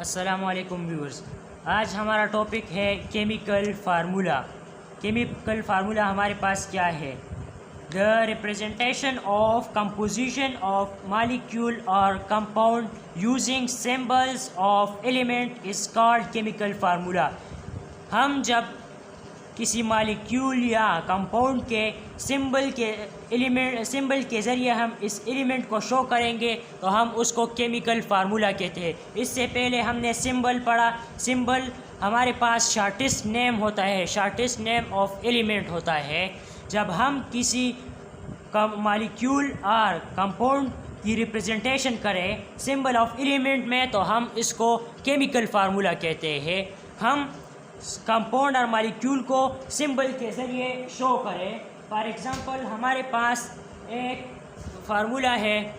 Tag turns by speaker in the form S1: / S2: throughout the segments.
S1: अस्सलामुअलैकुम व्यूअर्स। आज हमारा टॉपिक है केमिकल फार्मूला। केमिकल फार्मूला हमारे पास क्या है? The representation of composition of molecule और compound using symbols of element is called chemical formula. हम जब किसी मॉलिक्यूल या कंपाउंड के सिंबल के ज़रिए हम इस एलिमेंट को शो करेंगे तो हम उसको केमिकल फार्मूला कहते हैं। इससे पहले हमने सिंबल पढ़ा। सिंबल हमारे पास शॉर्टेस्ट नेम होता है, शॉर्टेस्ट नेम ऑफ एलिमेंट होता है। जब हम किसी मॉलिक्यूल और कंपाउंड की रिप्रेजेंटेशन करें सिंबल ऑफ एलिमेंट में तो हम इसको केमिकल फार्मूला कहते हैं। हम कंपाउंड और मॉलिक्यूल को सिंबल के ज़रिए शो करें। फॉर एग्ज़ाम्पल हमारे पास एक फार्मूला है,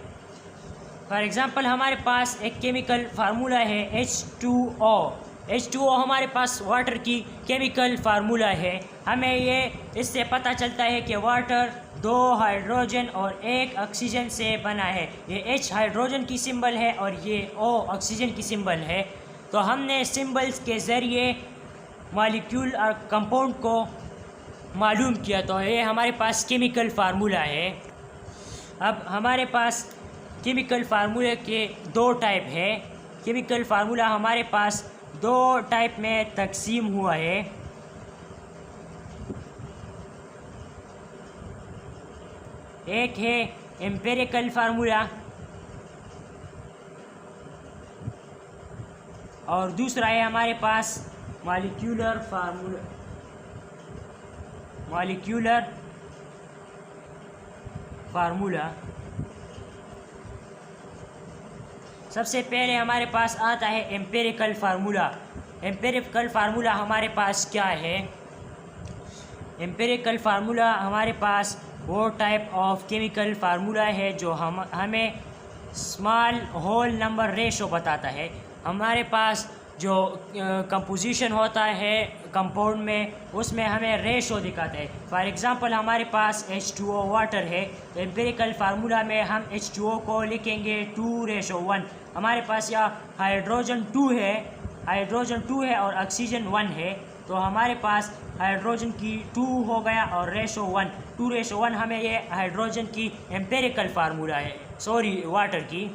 S1: हमारे पास एक केमिकल फार्मूला है H2O। H2O हमारे पास वाटर की केमिकल फार्मूला है। हमें ये इससे पता चलता है कि वाटर 2 हाइड्रोजन और 1 ऑक्सीजन से बना है। ये H हाइड्रोजन की सिंबल है और ये O ऑक्सीजन की सिंबल है। तो हमने सिंबल्स के ज़रिए मॉलिक्यूल और कंपाउंड को मालूम किया, तो ये हमारे पास केमिकल फार्मूला है। अब हमारे पास केमिकल फार्मूले के 2 टाइप है। केमिकल फार्मूला हमारे पास 2 टाइप में तकसीम हुआ है। एक है एम्पिरिकल फार्मूला और दूसरा है हमारे पास मॉलिक्यूलर फार्मूला। सबसे पहले हमारे पास आता है एम्पिरिकल फार्मूला। एम्पिरिकल फार्मूला हमारे पास क्या है? एम्पिरिकल फार्मूला हमारे पास वो टाइप ऑफ केमिकल फार्मूला है जो हमें स्मॉल होल नंबर रेशो बताता है। हमारे पास जो कंपोजिशन होता है कंपाउंड में उसमें हमें रेशो दिखाता है। फॉर एग्ज़ाम्पल हमारे पास H2O वाटर है। एम्पिरिकल फार्मूला में हम H2O को लिखेंगे 2:1। हमारे पास यहाँ हाइड्रोजन 2 है और ऑक्सीजन 1 है, तो हमारे पास हाइड्रोजन की 2 हो गया और रेशो 1, 2:1 हमें ये हाइड्रोजन की एम्पिरिकल फार्मूला है, वाटर की।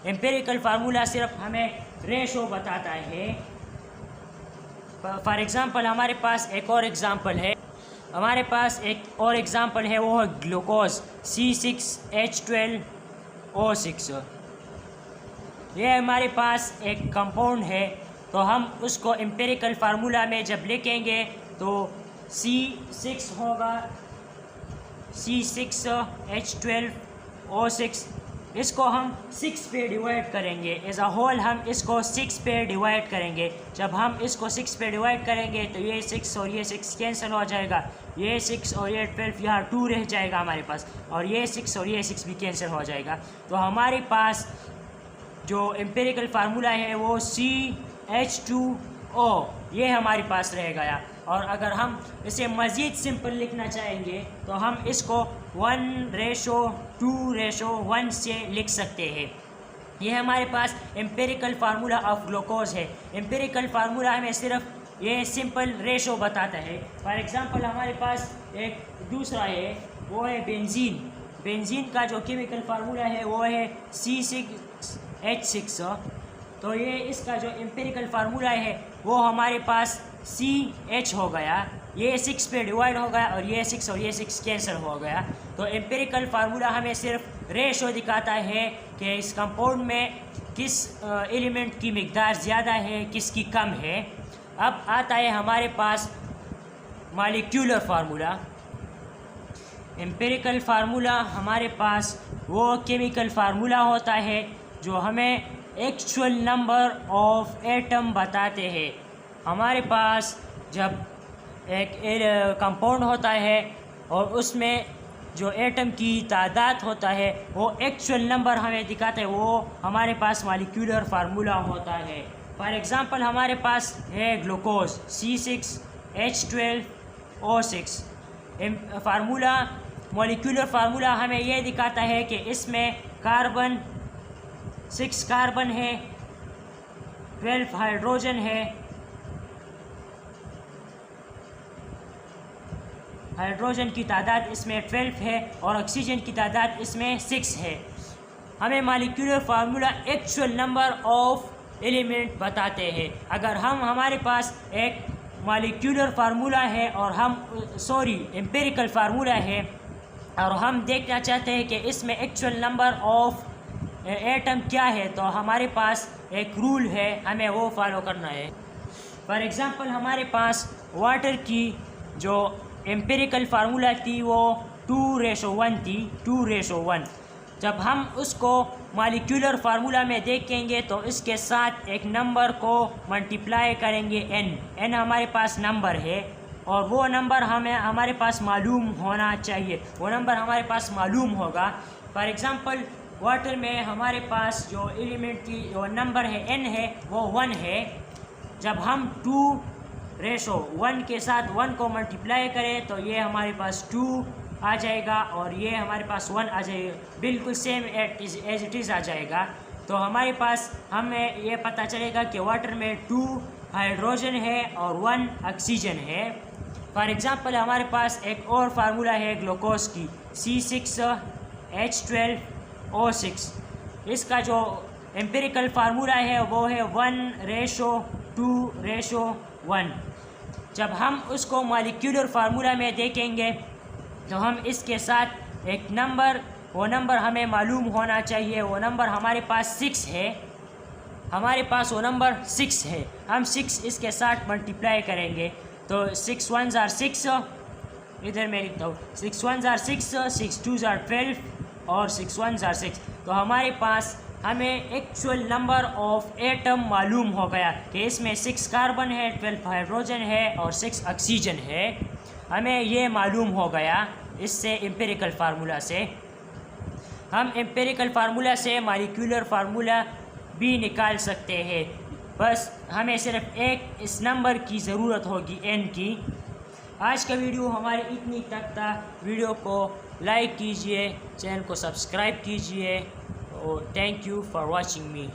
S1: एम्पिरिकल फार्मूला सिर्फ हमें रेशो बताता है। फॉर एग्ज़ाम्पल हमारे पास एक और एग्ज़ाम्पल है, वो है ग्लूकोज C6H12O6। ये हमारे पास एक कंपाउंड है, तो हम उसको एम्पिरिकल फार्मूला में जब लिखेंगे तो C6 होगा, C6H12O6। इसको हम 6 पे डिवाइड करेंगे, एज अ होल हम इसको 6 पे डिवाइड करेंगे। जब हम इसको 6 पे डिवाइड करेंगे तो ये 6 और ये 6 कैंसिल हो जाएगा, ये 6 और ये 12, यहाँ 2 रह जाएगा हमारे पास, और ये 6 और ये 6 भी कैंसिल हो जाएगा। तो हमारे पास जो एम्पिरिकल फार्मूला है वो CH2O ये हमारे पास रह गया। और अगर हम इसे मज़ीद सिंपल लिखना चाहेंगे तो हम इसको 1:2:1 से लिख सकते हैं। ये हमारे पास एम्पिरिकल फार्मूला ऑफ ग्लूकोज है। एम्पिरिकल फार्मूला हमें सिर्फ ये सिंपल रेशो बताता है। फॉर एग्ज़ाम्पल हमारे पास एक दूसरा है, वो है बेंजीन। बेंजीन का जो केमिकल फार्मूला है वो है C6H6। तो ये इसका जो एम्पिरिकल फार्मूला है वो हमारे पास CH हो गया, ये 6 पे डिवाइड हो गया और ये 6 और ये 6 कैंसिल हो गया। तो एम्पिरिकल फार्मूला हमें सिर्फ रेशो दिखाता है कि इस कंपाउंड में किस एलिमेंट की मिकदार ज़्यादा है, किसकी कम है। अब आता है हमारे पास मॉलिक्यूलर फार्मूला। एम्पिरिकल फार्मूला हमारे पास वो केमिकल फार्मूला होता है जो हमें एक्चुअल नंबर ऑफ एटम बताते हैं। हमारे पास जब एक कंपाउंड होता है और उसमें जो एटम की तादाद होता है वो एक्चुअल नंबर हमें दिखाते हैं, वो हमारे पास मॉलिक्यूलर फार्मूला होता है। फॉर एग्ज़ाम्पल हमारे पास है ग्लूकोज C6H12O6। मॉलिक्यूलर फार्मूला हमें ये दिखाता है कि इसमें 6 कार्बन है 12 हाइड्रोजन है, हाइड्रोजन की तादाद इसमें 12 है और ऑक्सीजन की तादाद इसमें 6 है। हमें molecular formula actual number of element बताते हैं। अगर हमारे पास एक मॉलिक्यूलर फार्मूला है और एम्पिरिकल फार्मूला है और हम देखना चाहते हैं कि इसमें एक्चुअल नंबर ऑफ एटम क्या है, तो हमारे पास एक रूल है, हमें वो फॉलो करना है। फॉर एग्ज़ाम्पल हमारे पास वाटर की जो एम्पिरिकल फार्मूला थी वो 2:1 थी, 2:1। जब हम उसको मॉलिक्यूलर फार्मूला में देखेंगे तो इसके साथ एक नंबर को मल्टीप्लाई करेंगे n हमारे पास नंबर है और वो नंबर हमारे पास मालूम होना चाहिए, वो नंबर हमारे पास मालूम होगा। फॉर एग्ज़ाम्पल वाटर में हमारे पास जो एलिमेंट की जो नंबर है n है वो 1 है। जब हम 2:1 के साथ 1 को मल्टीप्लाई करें तो ये हमारे पास 2 आ जाएगा और ये हमारे पास 1 आ जाएगा, बिल्कुल सेम एज इट इज़ आ जाएगा। तो हमारे पास हमें ये पता चलेगा कि वाटर में 2 हाइड्रोजन है और 1 ऑक्सीजन है। फॉर एग्ज़ाम्पल हमारे पास एक और फार्मूला है ग्लूकोज की, C6H12O6। इसका जो एम्पिरिकल फार्मूला है वो है 1:2:1। जब हम उसको मॉलिक्यूलर फार्मूला में देखेंगे तो हम इसके साथ एक नंबर, वो नंबर हमें मालूम होना चाहिए, वो नंबर हमारे पास 6 है, हमारे पास वो नंबर 6 है। हम 6 इसके साथ मल्टीप्लाई करेंगे तो 6 1s are 6, इधर मैं लिखता हूँ 6 1s are 6, 6 2s are 12 और 6 1s are 6। तो हमारे पास हमें एक्चुअल नंबर ऑफ एटम मालूम हो गया कि इसमें 6 कार्बन है, 12 हाइड्रोजन है और 6 ऑक्सीजन है। हमें ये मालूम हो गया इससे एम्पिरिकल फार्मूला से। हम एम्पिरिकल फार्मूला से मॉलिक्यूलर फार्मूला भी निकाल सकते हैं, बस हमें सिर्फ एक इस नंबर की ज़रूरत होगी n की। आज का वीडियो हमारे इतनी तक था। वीडियो को लाइक कीजिए, चैनल को सब्सक्राइब कीजिए और thank you for watching me.